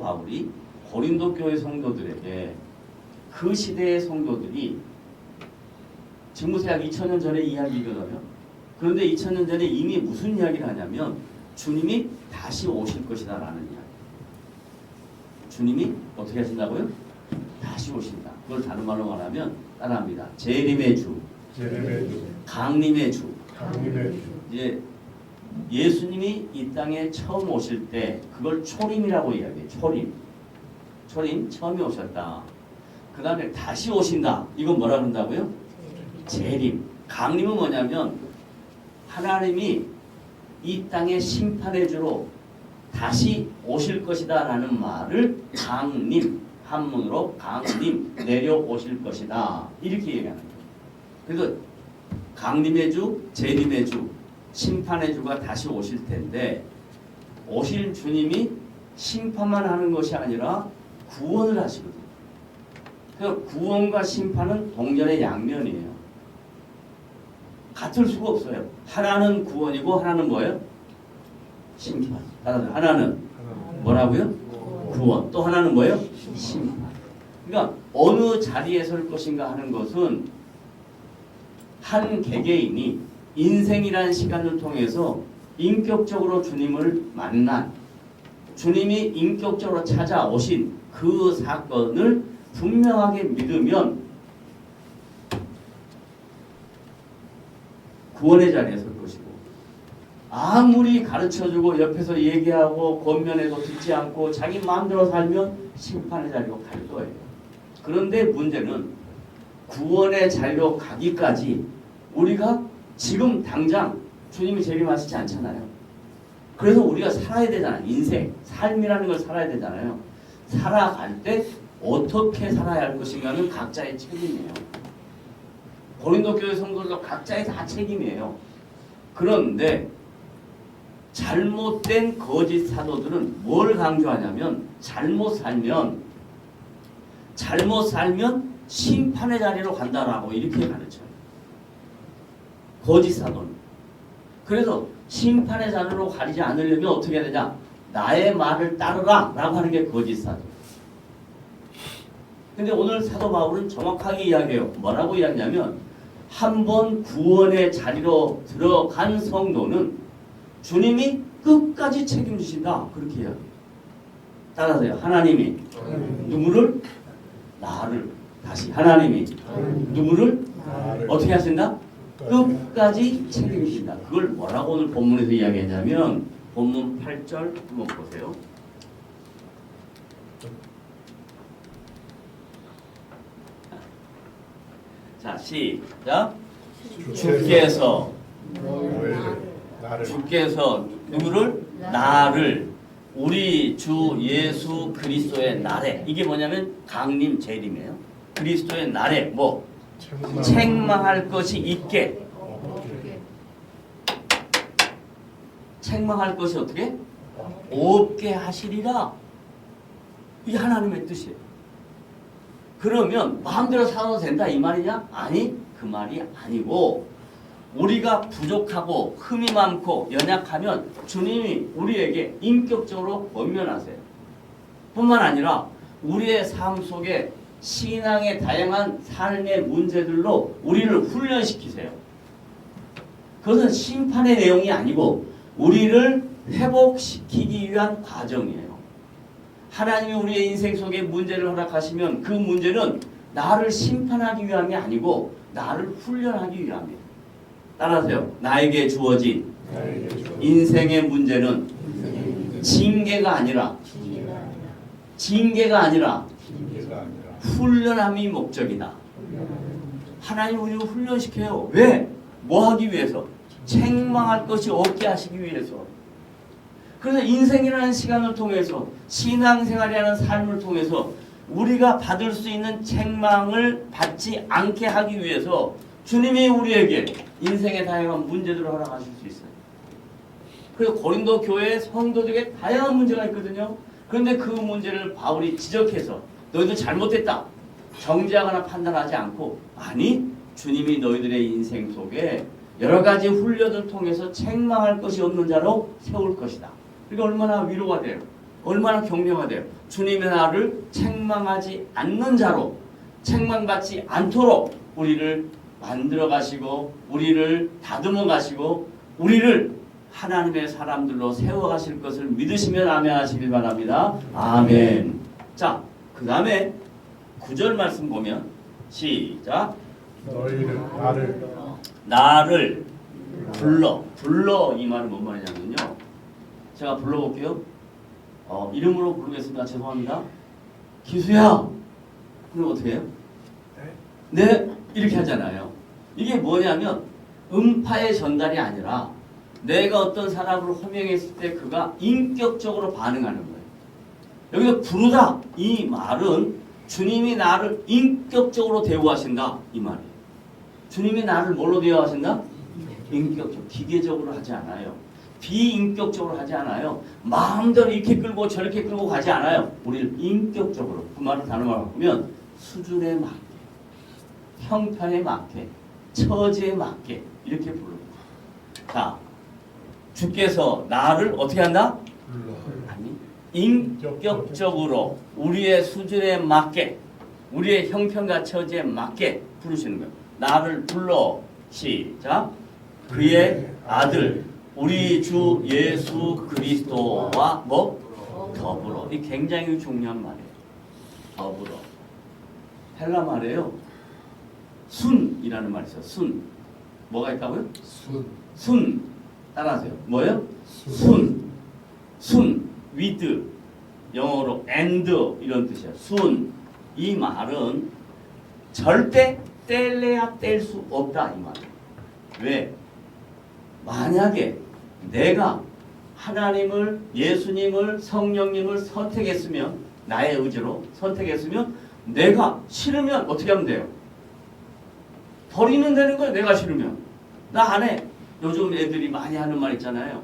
바울이 고린도 교회 성도들에게 그 시대의 성도들이 지금부터 약 2000년 전의 이야기거든요. 그런데 2000년 전에 이미 무슨 이야기를 하냐면 주님이 다시 오실 것이다 라는 이야기. 주님이 어떻게 하신다고요? 다시 오신다. 그걸 다른 말로 말하면 따라합니다. 재림의 주, 강림의 주. 이제 예수님이 이 땅에 처음 오실 때 그걸 초림이라고 이야기해요. 초림 처음에 오셨다. 그 다음에 다시 오신다. 이건 뭐라 그런다고요? 재림. 강림은 뭐냐면 하나님이 이 땅의 심판의 주로 다시 오실 것이다 라는 말을 강림, 한문으로 강림, 내려오실 것이다 이렇게 얘기하는 거예요. 그래서 강림의 주, 재림의 주, 심판의 주가 다시 오실 텐데 오실 주님이 심판만 하는 것이 아니라 구원을 하시거든요. 그래서 구원과 심판은 동전의 양면이에요. 같을 수가 없어요. 하나는 구원이고 하나는 뭐예요? 심판. 하나는 뭐라고요? 구원. 또 하나는 뭐예요? 심판. 그러니까 어느 자리에 설 것인가 하는 것은 한 개개인이 인생이라는 시간을 통해서 인격적으로 주님을 만난 주님이 인격적으로 찾아오신 그 사건을 분명하게 믿으면 구원의 자리에 설 것이고 아무리 가르쳐주고 옆에서 얘기하고 권면해도 듣지 않고 자기 마음대로 살면 심판의 자리로 갈 거예요. 그런데 문제는 구원의 자리로 가기까지 우리가 지금 당장 주님이 재림하시지 않잖아요. 그래서 우리가 살아야 되잖아요. 인생, 삶이라는 걸 살아야 되잖아요. 살아갈 때 어떻게 살아야 할 것인가는 각자의 책임이에요. 고린도 교회 성도들도 각자의 다 책임이에요. 그런데 잘못된 거짓 사도들은 뭘 강조하냐면 잘못 살면 심판의 자리로 간다라고 이렇게 가르쳐요. 거짓 사도는. 그래서 심판의 자리로 가리지 않으려면 어떻게 해야 되냐? 나의 말을 따르라 라고 하는 게 거짓 사도. 근데 오늘 사도 바울은 정확하게 이야기해요. 뭐라고 이야기하냐면 한번 구원의 자리로 들어간 성도는 주님이 끝까지 책임지신다. 그렇게 해요. 따라서요. 하나님이 누구를? 나를. 다시 하나님이 누구를? 어떻게 하신다? 끝까지 책임지신다. 그걸 뭐라고 오늘 본문에서 이야기하냐면 본문 8절 한번 보세요. 자, 시작. 주께서 누구를? 나를 우리 주 예수 그리스도의 날에 이게 뭐냐면 강림 재림이에요. 그리스도의 날에 뭐? 책망할 것이 있게. 책망할 것이 어떻게? 없게 하시리라. 이게 하나님의 뜻이에요. 그러면 마음대로 살아도 된다 이 말이냐? 아니, 그 말이 아니고 우리가 부족하고 흠이 많고 연약하면 주님이 우리에게 인격적으로 권면하세요. 뿐만 아니라 우리의 삶 속에 신앙의 다양한 삶의 문제들로 우리를 훈련시키세요. 그것은 심판의 내용이 아니고 우리를 회복시키기 위한 과정이에요. 하나님이 우리의 인생 속에 문제를 허락하시면 그 문제는 나를 심판하기 위함이 아니고 나를 훈련하기 위함이에요. 따라하세요. 나에게 주어진 인생의 문제는 징계가 아니라 훈련함이 목적이다. 하나님 우리를 훈련시켜요. 왜? 뭐 하기 위해서? 책망할 것이 없게 하시기 위해서. 그래서 인생이라는 시간을 통해서 신앙생활이라는 삶을 통해서 우리가 받을 수 있는 책망을 받지 않게 하기 위해서 주님이 우리에게 인생의 다양한 문제들을 허락하실 수 있어요. 그래서 고린도 교회 성도들에게 다양한 문제가 있거든요. 그런데 그 문제를 바울이 지적해서 너희들 잘못됐다. 정죄하거나 판단하지 않고 아니 주님이 너희들의 인생 속에 여러 가지 훈련을 통해서 책망할 것이 없는 자로 세울 것이다. 그러니까 얼마나 위로가 돼요. 얼마나 경명하대요. 주님의 나를 책망하지 않는 자로, 책망받지 않도록 우리를 만들어 가시고 우리를 다듬어 가시고 우리를 하나님의 사람들로 세워 가실 것을 믿으시면 아멘 하시길 바랍니다. 아멘. 자, 그 다음에 9절 말씀 보면 시작. 너희는 나를 불러 이 말은 뭔 말이냐면요. 제가 불러볼게요. 이름으로 부르겠습니다. 죄송합니다. 기수야. 그럼 어떻게 해요? 네. 이렇게 하잖아요. 이게 뭐냐면 음파의 전달이 아니라 내가 어떤 사람을 호명했을 때 그가 인격적으로 반응하는 거예요. 여기서 부르다 이 말은 주님이 나를 인격적으로 대우하신다 이 말이에요. 주님이 나를 뭘로 대우하신다? 인격적, 기계적으로 하지 않아요. 비인격적으로 하지 않아요. 마음대로 이렇게 끌고 저렇게 끌고 가지 않아요. 우리를 인격적으로, 그 말을 다른 말로 바꾸면 수준에 맞게, 형편에 맞게, 처지에 맞게 이렇게 부릅니다. 자, 주께서 나를 어떻게 한다? 아니, 인격적으로 우리의 수준에 맞게, 우리의 형편과 처지에 맞게 부르시는 거예요. 나를 불러 시작. 그의 아들 우리 주 예수 그리스도와 더불어. 이 굉장히 중요한 말이에요. 더불어. 헬라 말이에요. 순이라는 말이 있어요. 순. 뭐가 있다고요? 순. 따라하세요. 뭐예요? 순. with. 영어로 and 이런 뜻이에요. 순. 이 말은 절대 뗄래야 뗄 수 없다 이 말이에요. 왜? 만약에 내가 하나님을, 예수님을, 성령님을 선택했으면, 나의 의지로 선택했으면 내가 싫으면 어떻게 하면 돼요? 버리면 되는 거예요. 내가 싫으면. 나 안 해. 요즘 애들이 많이 하는 말 있잖아요.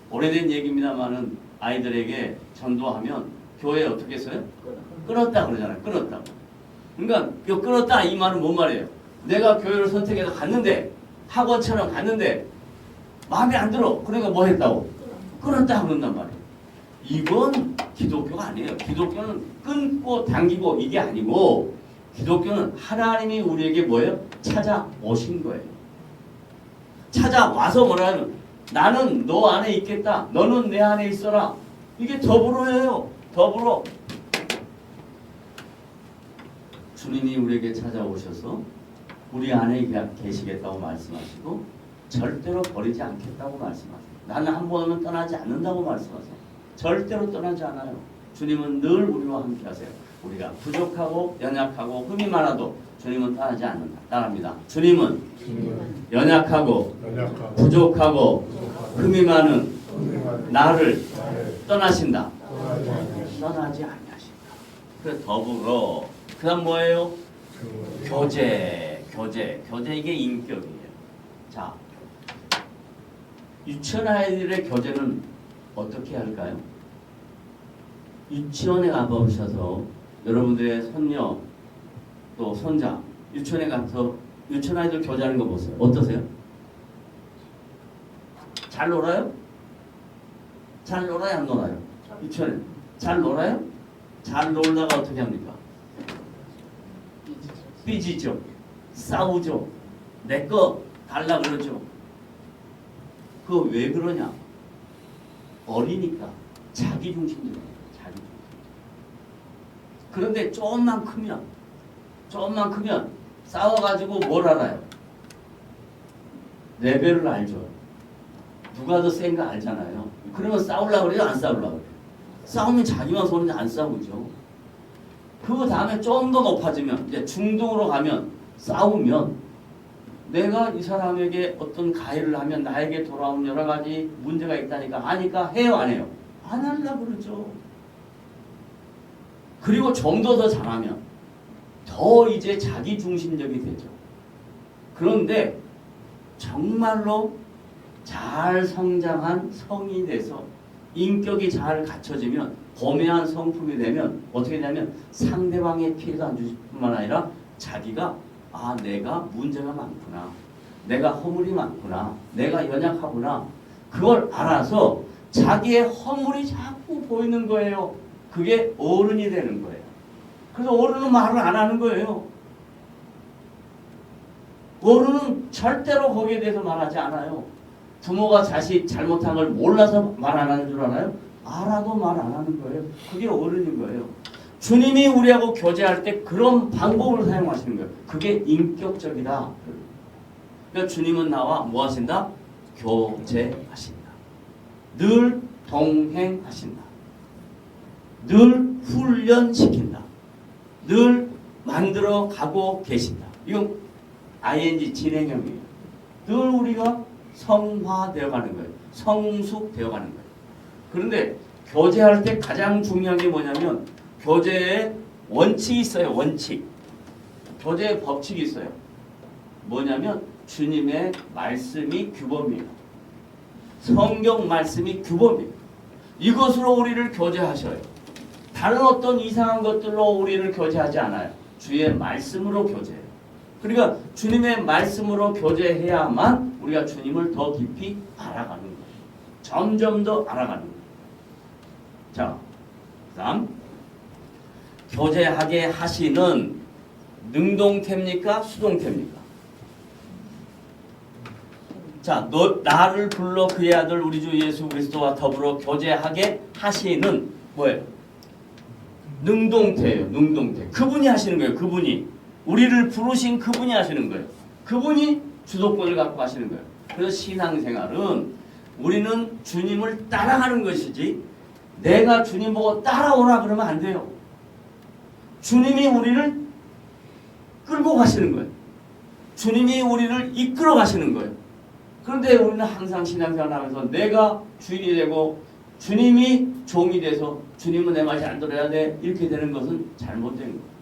오래된 얘기입니다만은 아이들에게 전도하면 교회에 어떻게 써요? 끊었다 그러잖아요. 끊었다. 그러니까 끊었다 이 말은 뭔 말이에요? 내가 교회를 선택해서 갔는데 학원처럼 갔는데 마음에 안 들어. 그러니까 뭐 했다고? 끊었다 그런단 말이에요. 이건 기독교가 아니에요. 기독교는 끊고 당기고 이게 아니고 기독교는 하나님이 우리에게 뭐예요? 찾아오신 거예요. 찾아와서 뭐라면 나는 너 안에 있겠다. 너는 내 안에 있어라. 이게 더불어예요. 더불어. 주님이 우리에게 찾아오셔서 우리 안에 계시겠다고 말씀하시고 절대로 버리지 않겠다고 말씀하세요. 나는 한 번은 떠나지 않는다고 말씀하세요. 절대로 떠나지 않아요. 주님은 늘 우리와 함께 하세요. 우리가 부족하고 연약하고 흠이 많아도 주님은 떠나지 않는다. 따라합니다. 주님은 연약하고 부족하고 흠이 많은 나를 떠나신다. 떠나지 않으신다. 그래서 더불어. 그 다음 뭐예요? 교제 이게 인격이에요. 자, 유치원 아이들의 교제는 어떻게 할까요? 유치원에 가보셔서 여러분들의 손녀 또 손자 유치원에 가서 유치원 아이들 교제하는 거 보세요. 어떠세요? 잘 놀아요? 잘 놀아요? 안 놀아요? 유치원에 잘 놀아요? 잘 놀다가 어떻게 합니까? 삐지죠. 싸우죠. 내 거 달라 그러죠. 그거 왜 그러냐? 어리니까 자기중심적이에요. 자기중심. 그런데 조금만 크면 싸워가지고 뭘 알아요? 레벨을 알죠. 누가 더 센가 알잖아요. 그러면 싸우려고 그래요? 안 싸우려고 그래요? 싸우면 자기만 손인데 안 싸우죠. 그 다음에 좀 더 높아지면 이제 중등으로 가면 싸우면 내가 이 사람에게 어떤 가해를 하면 나에게 돌아오는 여러 가지 문제가 있다니까 아니까 해요 안 해요? 안 하려고 그러죠. 그리고 좀 더 잘하면 더 이제 자기중심적이 되죠. 그런데 정말로 잘 성장한 성이 돼서 인격이 잘 갖춰지면 고매한 성품이 되면 어떻게 되냐면 상대방의 피해도 안 줄 뿐만 아니라 자기가 내가 문제가 많구나. 내가 허물이 많구나. 내가 연약하구나. 그걸 알아서 자기의 허물이 자꾸 보이는 거예요. 그게 어른이 되는 거예요. 그래서 어른은 말을 안 하는 거예요. 어른은 절대로 거기에 대해서 말하지 않아요. 부모가 자식 잘못한 걸 몰라서 말 안 하는 줄 알아요? 알아도 말 안 하는 거예요. 그게 어른인 거예요. 주님이 우리하고 교제할 때 그런 방법을 사용하시는 거예요. 그게 인격적이다. 그러니까 주님은 나와 뭐 하신다? 교제하신다. 늘 동행하신다. 늘 훈련시킨다. 늘 만들어 가고 계신다. 이건 ing 진행형이에요. 늘 우리가 성화되어 가는 거예요. 성숙되어 가는 거예요. 그런데 교제할 때 가장 중요한 게 뭐냐면 교제에 원칙이 있어요. 원칙. 교제의 법칙이 있어요. 뭐냐면 주님의 말씀이 규범이에요. 성경 말씀이 규범이에요. 이것으로 우리를 교제하셔요. 다른 어떤 이상한 것들로 우리를 교제하지 않아요. 주의 말씀으로 교제해요. 그러니까 주님의 말씀으로 교제해야만 우리가 주님을 더 깊이 알아가는 거예요. 점점 더 알아가는 거예요. 자, 그 다음 교제하게 하시는 능동태입니까? 수동태입니까? 자, 나를 불러 그의 아들 우리 주 예수 그리스도와 더불어 교제하게 하시는 뭐예요? 능동태예요. 능동태. 그분이 하시는 거예요. 그분이. 우리를 부르신 그분이 하시는 거예요. 그분이 주도권을 갖고 하시는 거예요. 그래서 신앙생활은 우리는 주님을 따라가는 것이지 내가 주님 보고 따라오라 그러면 안 돼요. 주님이 우리를 끌고 가시는 거예요. 주님이 우리를 이끌어 가시는 거예요. 그런데 우리는 항상 신앙생활 하면서 내가 주인이 되고 주님이 종이 돼서 주님은 내 말이 안 들어야 돼 이렇게 되는 것은 잘못된 거예요.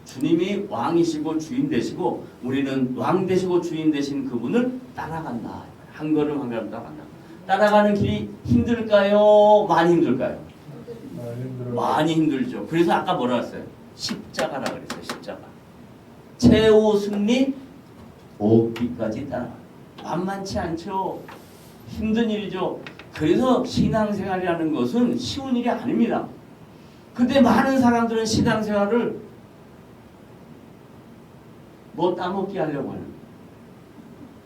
주님이 왕이시고 주인 되시고 우리는 왕 되시고 주인 되신 그분을 따라간다. 한 걸음 한 걸음 따라간다. 따라가는 길이 힘들까요? 많이 힘들까요? 많이 힘들죠. 그래서 아까 뭐라 했어요? 십자가라 그랬어요. 십자가. 최후 승리 오기까지 따라가. 만만치 않죠. 힘든 일이죠. 그래서 신앙생활이라는 것은 쉬운 일이 아닙니다. 근데 많은 사람들은 신앙생활을 뭐 따먹기 하려고 하는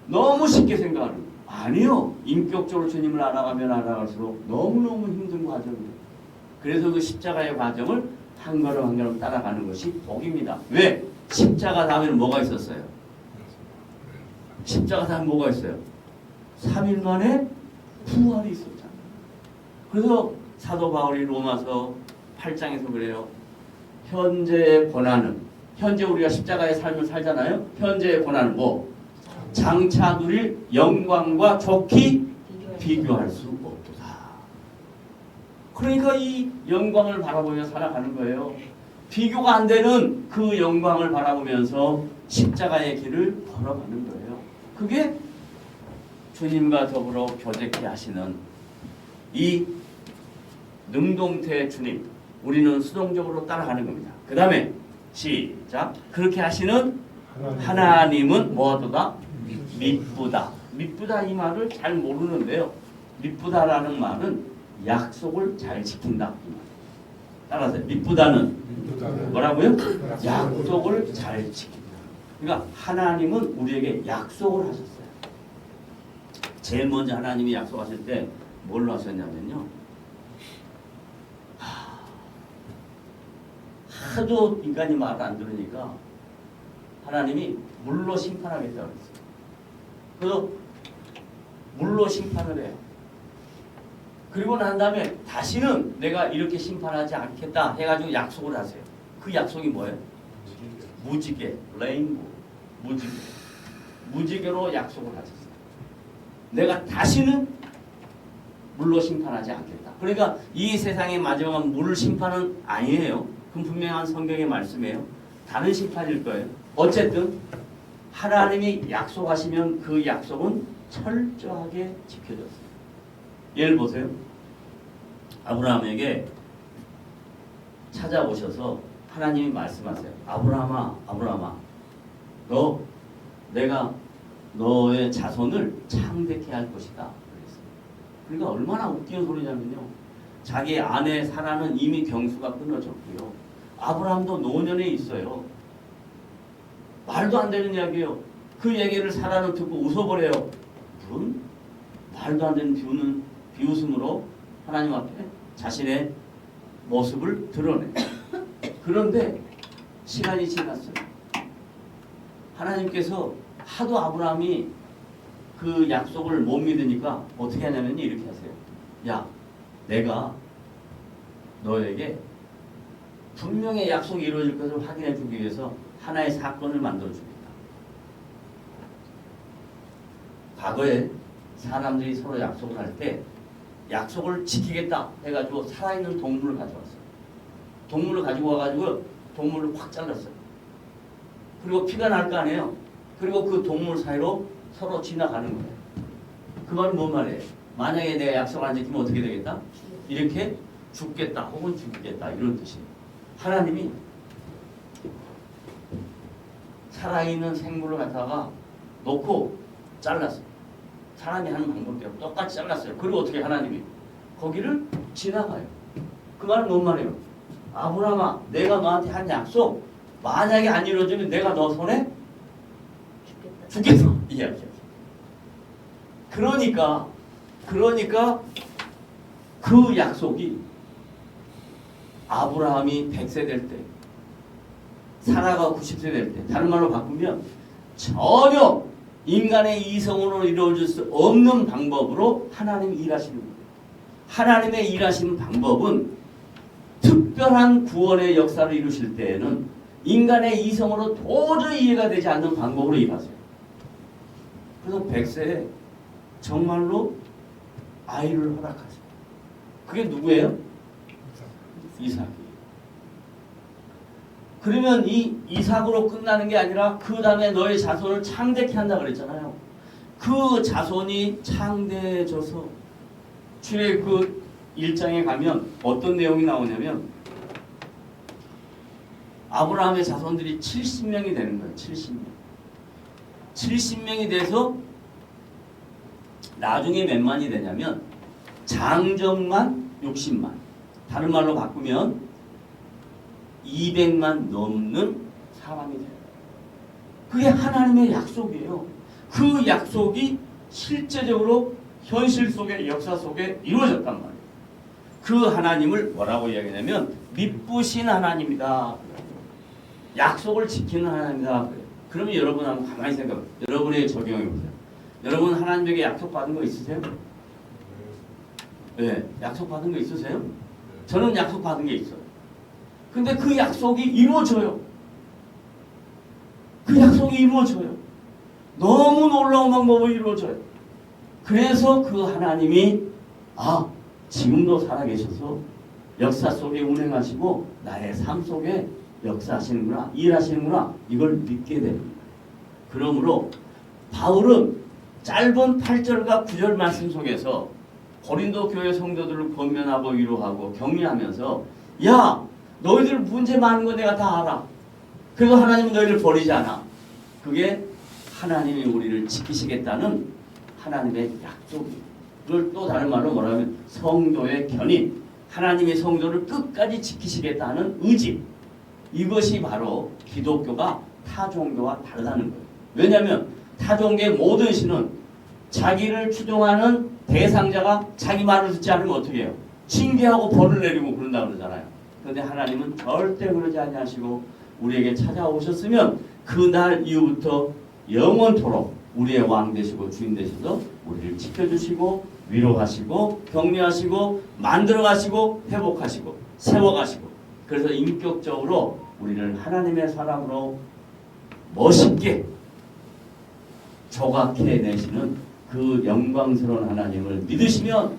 너무 쉽게 생각하는 거예요. 아니요. 인격적으로 주님을 알아가면 알아갈수록 너무너무 힘든 과정이에요. 그래서 그 십자가의 과정을 한 걸음 한 걸음 따라가는 것이 복입니다. 왜? 십자가 다음에는 뭐가 있었어요? 십자가 다음에 뭐가 있어요? 3일 만에 부활이 있었잖아요. 그래서 사도 바울이 로마서 8장에서 그래요. 현재의 고난은 현재 우리가 십자가의 삶을 살잖아요. 현재의 고난은 뭐? 장차 누릴 영광과 좋게 비교할 수 없도다. 그러니까 이 영광을 바라보며 살아가는 거예요. 비교가 안 되는 그 영광을 바라보면서 십자가의 길을 걸어가는 거예요. 그게 주님과 더불어 교제케 하시는 이 능동태 주님, 우리는 수동적으로 따라가는 겁니다. 그 다음에 시작. 그렇게 하시는 하나님은 뭐하도다? 미쁘다. 미쁘다 이 말을 잘 모르는데요. 미쁘다라는 말은 약속을 잘 지킨다. 따라서 미쁘다는 뭐라고요? 약속을 잘 지킨다. 그러니까 하나님은 우리에게 약속을 하셨어요. 제일 먼저 하나님이 약속하실 때 뭘로 하셨냐면요. 하도 인간이 말을 안 들으니까 하나님이 물로 심판하겠다고 했어요. 그래서 물로 심판을 해요. 그리고 난 다음에 다시는 내가 이렇게 심판하지 않겠다 해가지고 약속을 하세요. 그 약속이 뭐예요? 무지개, 레인보, 무지개. 무지개로 약속을 하셨어요. 내가 다시는 물로 심판하지 않겠다. 그러니까 이 세상의 마지막 물 심판은 아니에요. 그건 분명한 성경의 말씀이에요. 다른 심판일 거예요. 어쨌든 하나님이 약속하시면 그 약속은 철저하게 지켜졌어요. 예를 보세요. 아브라함에게 찾아오셔서 하나님이 말씀하세요. 아브라함아, 아브라함아, 내가 너의 자손을 창대케 할 것이다. 그랬어요. 그러니까 얼마나 웃기는 소리냐면요. 자기 아내 사라는 이미 경수가 끊어졌고요. 아브라함도 노년에 있어요. 말도 안 되는 이야기예요. 그 얘기를 사라는 듣고 웃어버려요. 물론 말도 안 되는 비웃음으로 하나님 앞에 자신의 모습을 드러내. 그런데 시간이 지났어요. 하나님께서 하도 아브라함이 그 약속을 못 믿으니까 어떻게 하냐면 이렇게 하세요. 야, 내가 너에게 분명히 약속이 이루어질 것을 확인해 주기 위해서 하나의 사건을 만들어 줍니다. 과거에 사람들이 서로 약속을 할 때 약속을 지키겠다 해가지고 살아있는 동물을 가져왔어요. 동물을 가지고 와가지고 동물을 확 잘랐어요. 그리고 피가 날 거 아니에요. 그리고 그 동물 사이로 서로 지나가는 거예요. 그 말은 뭔 말이에요? 만약에 내가 약속을 안 지키면 어떻게 되겠다? 이렇게 죽겠다 혹은 죽겠다 이런 뜻이에요. 하나님이 살아있는 생물을 갖다가 놓고 잘랐어요. 사람이 하는 방법대로 똑같이 잘랐어요. 그리고 어떻게 하나님이 거기를 지나가요. 그 말은 뭔 말이에요? 아브라함아, 내가 너한테 한 약속 만약에 안 이루어지면 내가 너 손에 죽겠어. 이 이야기예요. 그러니까 그 약속이 아브라함이 100세 될 때, 사라가 90세 될 때, 다른 말로 바꾸면 전혀 인간의 이성으로 이루어질 수 없는 방법으로 하나님이 일하시는 거예요. 하나님의 일하시는 방법은 특별한 구원의 역사를 이루실 때에는 인간의 이성으로 도저히 이해가 되지 않는 방법으로 일하세요. 그래서 100세에 정말로 아이를 허락하세요. 그게 누구예요? 이삭이에요. 그러면 이 이삭으로 끝나는 게 아니라 그 다음에 너의 자손을 창대케 한다 그랬잖아요. 그 자손이 창대해져서 출애굽 1장에 가면 어떤 내용이 나오냐면 아브라함의 자손들이 70명이 되는 거예요. 70명. 70명이 돼서 나중에 몇만이 되냐면 장정만 60만. 다른 말로 바꾸면 200만 넘는 사람이 돼요. 그게 하나님의 약속이에요. 그 약속이 실제적으로 현실 속에 역사 속에 이루어졌단 말이에요. 그 하나님을 뭐라고 이야기하냐면 미쁘신 하나님이다. 약속을 지키는 하나님이다. 그러면 여러분 한번 가만히 생각해. 여러분의 적용해 보세요. 여러분 하나님에게 약속 받은 거 있으세요? 네, 약속 받은 거 있으세요? 저는 약속 받은 게 있어요. 근데 그 약속이 이루어져요. 그 약속이 이루어져요. 너무 놀라운 방법으로 이루어져요. 그래서 그 하나님이 지금도 살아계셔서 역사 속에 운행하시고 나의 삶 속에 역사하시는구나, 일하시는구나, 이걸 믿게 됩니다. 그러므로 바울은 짧은 8절과 9절 말씀 속에서 고린도 교회 성도들을 권면하고 위로하고 격려하면서 야, 너희들 문제 많은 거 내가 다 알아. 그리고 하나님은 너희를 버리지 않아. 그게 하나님이 우리를 지키시겠다는 하나님의 약속이에요. 그걸 또 다른 말로 뭐라면 성도의 견인. 하나님의 성도를 끝까지 지키시겠다는 의지. 이것이 바로 기독교가 타 종교와 다르다는 거예요. 왜냐하면 타 종교의 모든 신은 자기를 추종하는 대상자가 자기 말을 듣지 않으면 어떻게 해요? 징계하고 벌을 내리고 그런다 그러잖아요. 그런데 하나님은 절대 그러지 아니하시고 우리에게 찾아오셨으면 그날 이후부터 영원토록 우리의 왕 되시고 주인 되셔서 우리를 지켜주시고 위로하시고 격려하시고 만들어가시고 회복하시고 세워가시고 그래서 인격적으로 우리를 하나님의 사람으로 멋있게 조각해내시는 그 영광스러운 하나님을 믿으시면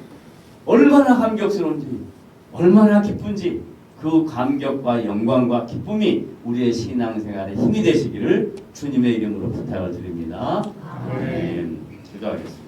얼마나 감격스러운지 얼마나 기쁜지 그 감격과 영광과 기쁨이 우리의 신앙생활의 힘이 되시기를 주님의 이름으로 부탁을 드립니다. 아멘. 기도하겠습니다.